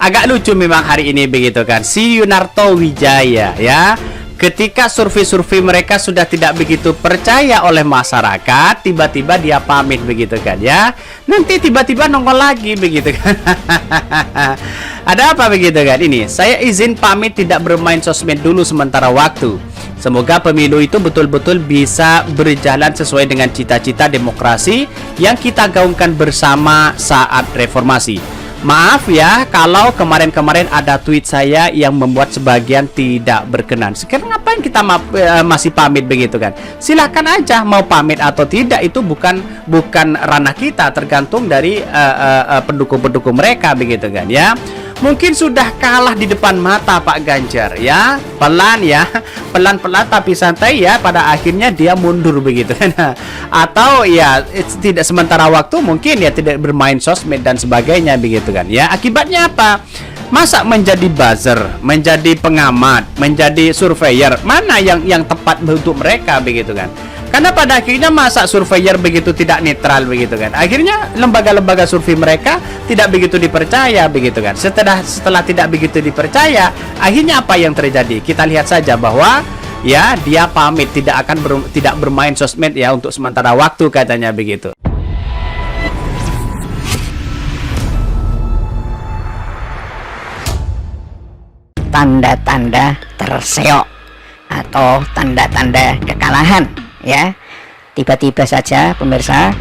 agak lucu memang hari ini begitu kan. Si Yunarto Wijaya ya, ketika survei-survei mereka sudah tidak begitu percaya oleh masyarakat, tiba-tiba dia pamit begitu kan ya. Nanti tiba-tiba nongol lagi begitu kan. Ada apa begitu kan? Ini saya izin pamit tidak bermain sosmed dulu sementara waktu. Semoga pemilu itu betul-betul bisa berjalan sesuai dengan cita-cita demokrasi yang kita gaungkan bersama saat reformasi. Maaf ya kalau kemarin-kemarin ada tweet saya yang membuat sebagian tidak berkenan. Sekarang ngapain kita masih pamit begitu kan? Silahkan aja mau pamit atau tidak, itu bukan ranah kita, tergantung dari pendukung-pendukung mereka begitu kan ya. Mungkin sudah kalah di depan mata Pak Ganjar ya, pelan ya, pelan-pelan tapi santai ya, pada akhirnya dia mundur begitu kan. Atau ya tidak sementara waktu mungkin ya tidak bermain sosmed dan sebagainya begitu kan ya. Akibatnya apa? Masa menjadi buzzer, menjadi pengamat, menjadi surveyor, mana yang tepat untuk mereka begitu kan? Karena pada akhirnya masa surveyor begitu tidak netral begitu kan. Akhirnya lembaga-lembaga survei mereka tidak begitu dipercaya begitu kan. Setelah tidak begitu dipercaya, akhirnya apa yang terjadi? Kita lihat saja bahwa ya dia pamit tidak bermain sosmed ya untuk sementara waktu katanya begitu. Tanda-tanda terseok atau tanda-tanda kekalahan ya. Tiba-tiba saja pemirsa,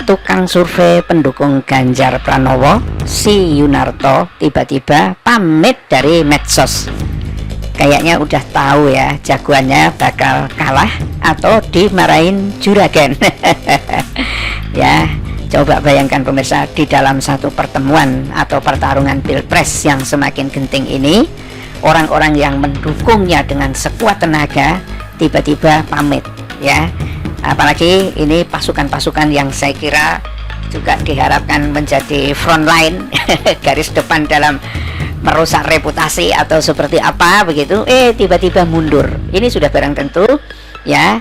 tukang survei pendukung Ganjar Pranowo si Yunarto tiba-tiba pamit dari medsos. Kayaknya udah tahu ya jagoannya bakal kalah atau dimarahin juragan. Ya, coba bayangkan pemirsa, di dalam satu pertemuan atau pertarungan pilpres yang semakin genting ini, orang-orang yang mendukungnya dengan sekuat tenaga tiba-tiba pamit ya. Apalagi ini pasukan-pasukan yang saya kira juga diharapkan menjadi frontline garis depan dalam merusak reputasi atau seperti apa begitu, tiba-tiba mundur. Ini sudah barang tentu ya,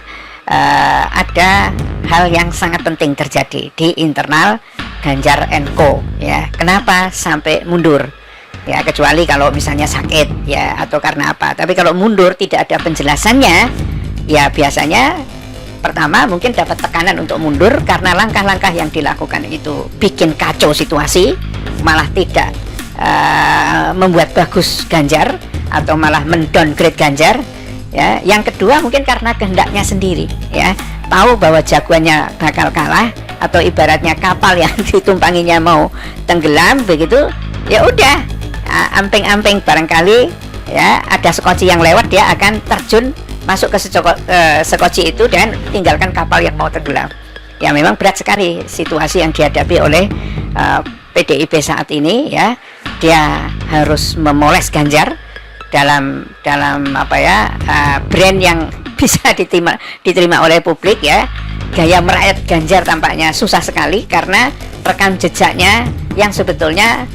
ada hal yang sangat penting terjadi di internal Ganjar & Co ya. Kenapa sampai mundur? Ya, kecuali kalau misalnya sakit ya atau karena apa. Tapi kalau mundur tidak ada penjelasannya, ya biasanya pertama mungkin dapat tekanan untuk mundur karena langkah-langkah yang dilakukan itu bikin kacau situasi, malah tidak membuat bagus Ganjar atau malah mendowngrade Ganjar ya. Yang kedua mungkin karena kehendaknya sendiri ya, tahu bahwa jagoannya bakal kalah atau ibaratnya kapal yang ditumpanginya mau tenggelam begitu, ya udah ampeng-ampeng barangkali ya ada sekoci yang lewat, dia akan terjun masuk ke sekoci itu dan tinggalkan kapal yang mau tenggelam. Ya memang berat sekali situasi yang dihadapi oleh PDIP saat ini ya. Dia harus memoles Ganjar dalam apa ya, brand yang bisa diterima oleh publik ya. Gaya merakyat Ganjar tampaknya susah sekali karena rekam jejaknya yang sebetulnya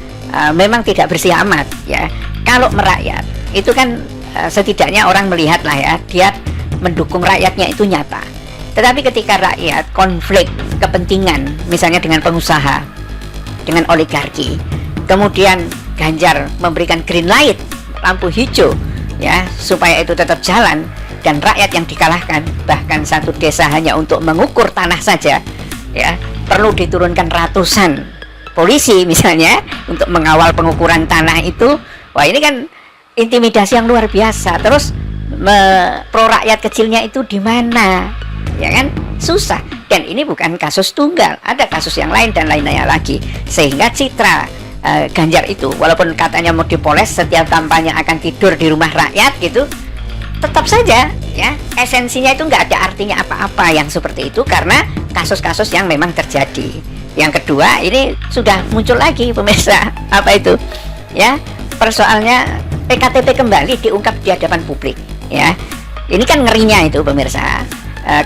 memang tidak bersih amat ya. Kalau merakyat itu kan setidaknya orang melihat lah ya, dia mendukung rakyatnya itu nyata. Tetapi ketika rakyat konflik kepentingan misalnya dengan pengusaha, dengan oligarki, kemudian Ganjar memberikan green light, lampu hijau ya supaya itu tetap jalan, dan rakyat yang dikalahkan, bahkan satu desa hanya untuk mengukur tanah saja ya perlu diturunkan ratusan polisi misalnya untuk mengawal pengukuran tanah itu. Wah, ini kan intimidasi yang luar biasa. Terus pro rakyat kecilnya itu di mana? Ya kan susah. Dan ini bukan kasus tunggal, ada kasus yang lain dan lain-lainnya lagi. Sehingga citra Ganjar itu walaupun katanya mau dipoles, setiap kampanye akan tidur di rumah rakyat gitu, tetap saja ya esensinya itu nggak ada artinya apa-apa yang seperti itu karena kasus-kasus yang memang terjadi. Yang kedua, ini sudah muncul lagi pemirsa, apa itu ya, persoalnya PKTP kembali diungkap di hadapan publik ya. Ini kan ngerinya itu pemirsa,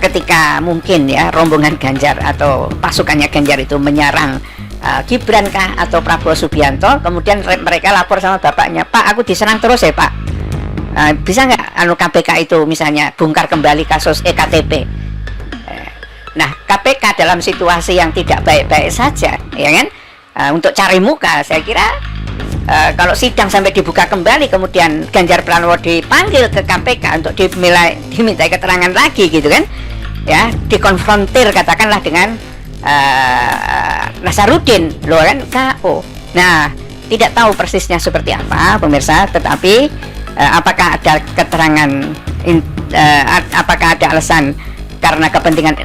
ketika mungkin ya rombongan Ganjar atau pasukannya Ganjar itu menyerang Gibran kah atau Prabowo Subianto, kemudian mereka lapor sama bapaknya, Pak aku diserang terus ya Pak, bisa nggak KPK itu misalnya bongkar kembali kasus EKTP. Nah, KPK dalam situasi yang tidak baik-baik saja ya kan, untuk cari muka, saya kira kalau sidang sampai dibuka kembali, kemudian Ganjar Pranowo dipanggil ke KPK untuk diminta keterangan lagi gitu kan, ya, dikonfrontir katakanlah dengan Nasaruddin, loh kan KO. Nah, tidak tahu persisnya seperti apa pemirsa, tetapi apakah ada keterangan, apakah ada alasan karena kepentingan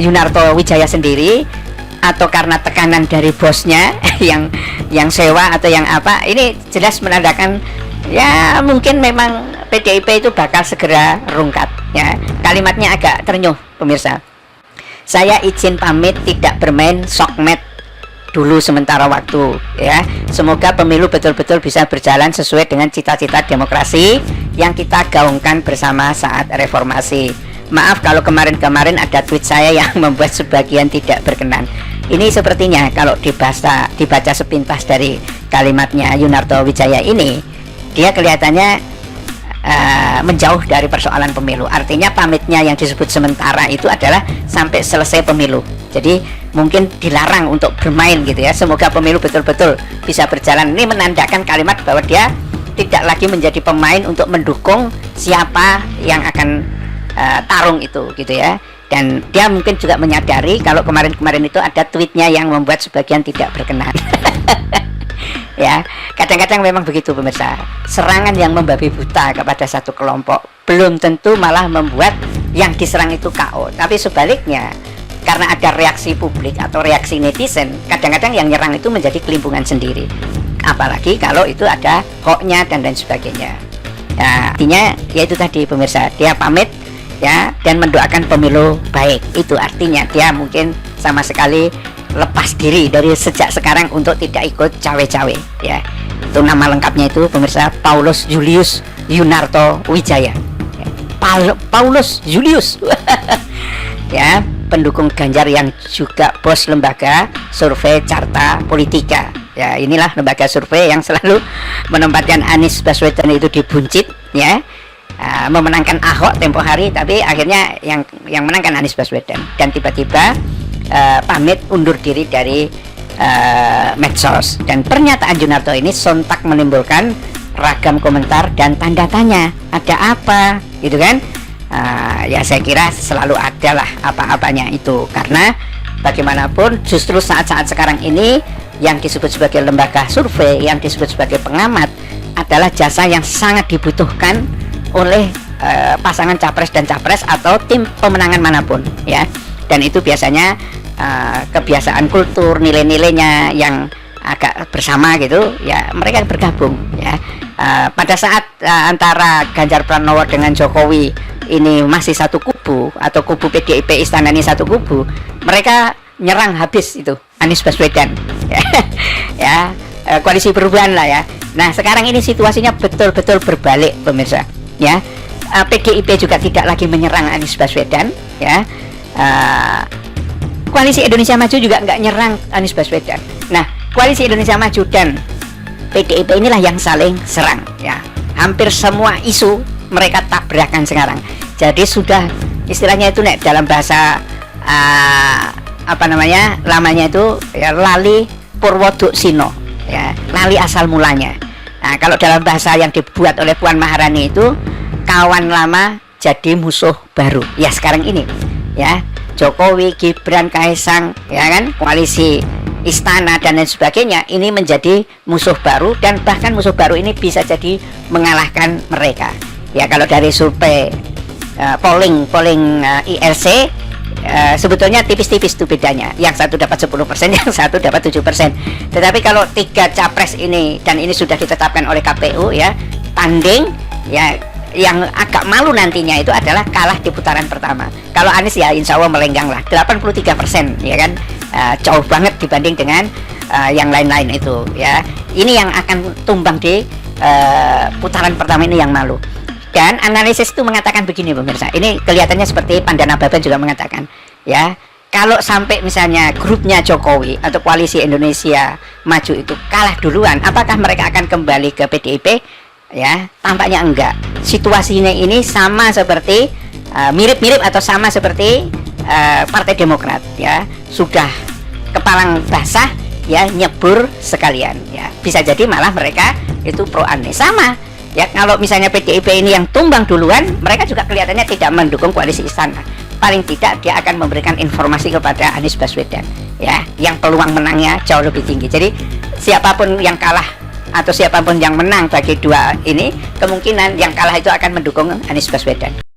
Yunarto Wijaya sendiri, atau karena tekanan dari bosnya yang sewa atau yang apa, ini jelas menandakan ya mungkin memang PDIP itu bakal segera rungkat ya. Kalimatnya agak ternyuh pemirsa. Saya izin pamit tidak bermain sokmed dulu sementara waktu ya. Semoga pemilu betul-betul bisa berjalan sesuai dengan cita-cita demokrasi yang kita gaungkan bersama saat reformasi. Maaf kalau kemarin-kemarin ada tweet saya yang membuat sebagian tidak berkenan. Ini sepertinya kalau dibaca sepintas dari kalimatnya Yunarto Wijaya ini, dia kelihatannya menjauh dari persoalan pemilu. Artinya pamitnya yang disebut sementara itu adalah sampai selesai pemilu. Jadi mungkin dilarang untuk bermain gitu ya. Semoga pemilu betul-betul bisa berjalan. Ini menandakan kalimat bahwa dia tidak lagi menjadi pemain untuk mendukung siapa yang akan tarung itu gitu ya. Dan dia mungkin juga menyadari kalau kemarin-kemarin itu ada tweetnya yang membuat sebagian tidak berkenan. Ya, kadang-kadang memang begitu pemirsa. Serangan yang membabi buta kepada satu kelompok belum tentu malah membuat yang diserang itu KO. Tapi sebaliknya, karena ada reaksi publik atau reaksi netizen, kadang-kadang yang nyerang itu menjadi kelimpungan sendiri. Apalagi kalau itu ada hoknya dan lain sebagainya. Nah, artinya yaitu tadi pemirsa, dia pamit ya, dan mendoakan pemilu baik. Itu artinya dia mungkin sama sekali lepas diri dari sejak sekarang untuk tidak ikut cawe-cawe ya. Itu nama lengkapnya itu pemirsa, Paulus Julius Yunarto Wijaya ya. Paulus Julius ya, pendukung Ganjar yang juga bos lembaga survei Carta Politika ya. Inilah lembaga survei yang selalu menempatkan Anies Baswedan itu di buncit ya. Memenangkan Ahok tempo hari, tapi akhirnya yang menangkan Anies Baswedan, dan tiba-tiba pamit undur diri dari medsos. Dan pernyataan Yunarto ini sontak menimbulkan ragam komentar dan tanda tanya, ada apa gitu kan. Ya saya kira selalu ada lah apa-apanya itu, karena bagaimanapun justru saat-saat sekarang ini yang disebut sebagai lembaga survei, yang disebut sebagai pengamat adalah jasa yang sangat dibutuhkan oleh pasangan capres dan capres atau tim pemenangan manapun ya. Dan itu biasanya kebiasaan kultur, nilai-nilainya yang agak bersama gitu ya, mereka bergabung ya. Pada saat antara Ganjar Pranowo dengan Jokowi ini masih satu kubu, atau kubu PDIP Istana ini satu kubu, mereka nyerang habis itu Anies Baswedan ya, koalisi perubahan lah ya. Nah sekarang ini situasinya betul-betul berbalik pemirsa ya. PDIP juga tidak lagi menyerang Anies Baswedan ya. Koalisi Indonesia Maju juga nggak nyerang Anies Baswedan. Nah, Koalisi Indonesia Maju dan PDIP inilah yang saling serang ya. Hampir semua isu mereka tabrakan sekarang. Jadi sudah istilahnya itu dalam bahasa apa namanya lamanya itu ya, lali purwoduk sino ya, lali asal mulanya. Nah, kalau dalam bahasa yang dibuat oleh Puan Maharani itu kawan lama jadi musuh baru ya sekarang ini ya. Jokowi, Gibran, Kaisang ya kan, koalisi istana dan lain sebagainya ini menjadi musuh baru, dan bahkan musuh baru ini bisa jadi mengalahkan mereka ya. Kalau dari survei polling IRC sebetulnya tipis-tipis tuh bedanya, yang satu dapat 10%, yang satu dapat 7%. Tetapi kalau tiga capres ini, dan ini sudah ditetapkan oleh KPU ya, tanding ya, yang agak malu nantinya itu adalah kalah di putaran pertama. Kalau Anies ya insya Allah melenggang lah 83% ya kan, jauh banget dibanding dengan yang lain-lain itu ya. Ini yang akan tumbang di putaran pertama ini yang malu. Dan analisis itu mengatakan begini pemirsa, ini kelihatannya seperti Pandana Baban juga mengatakan ya, kalau sampai misalnya grupnya Jokowi atau koalisi Indonesia Maju itu kalah duluan, apakah mereka akan kembali ke PDIP? Ya, tampaknya enggak. Situasinya ini sama seperti mirip-mirip atau sama seperti Partai Demokrat ya, sudah kepalang basah ya nyebur sekalian ya. Bisa jadi malah mereka itu pro Anies. Sama ya, kalau misalnya PDIP ini yang tumbang duluan, mereka juga kelihatannya tidak mendukung koalisi istana. Paling tidak dia akan memberikan informasi kepada Anies Baswedan ya, yang peluang menangnya jauh lebih tinggi. Jadi siapapun yang kalah atau siapapun yang menang bagi dua ini, kemungkinan yang kalah itu akan mendukung Anies Baswedan.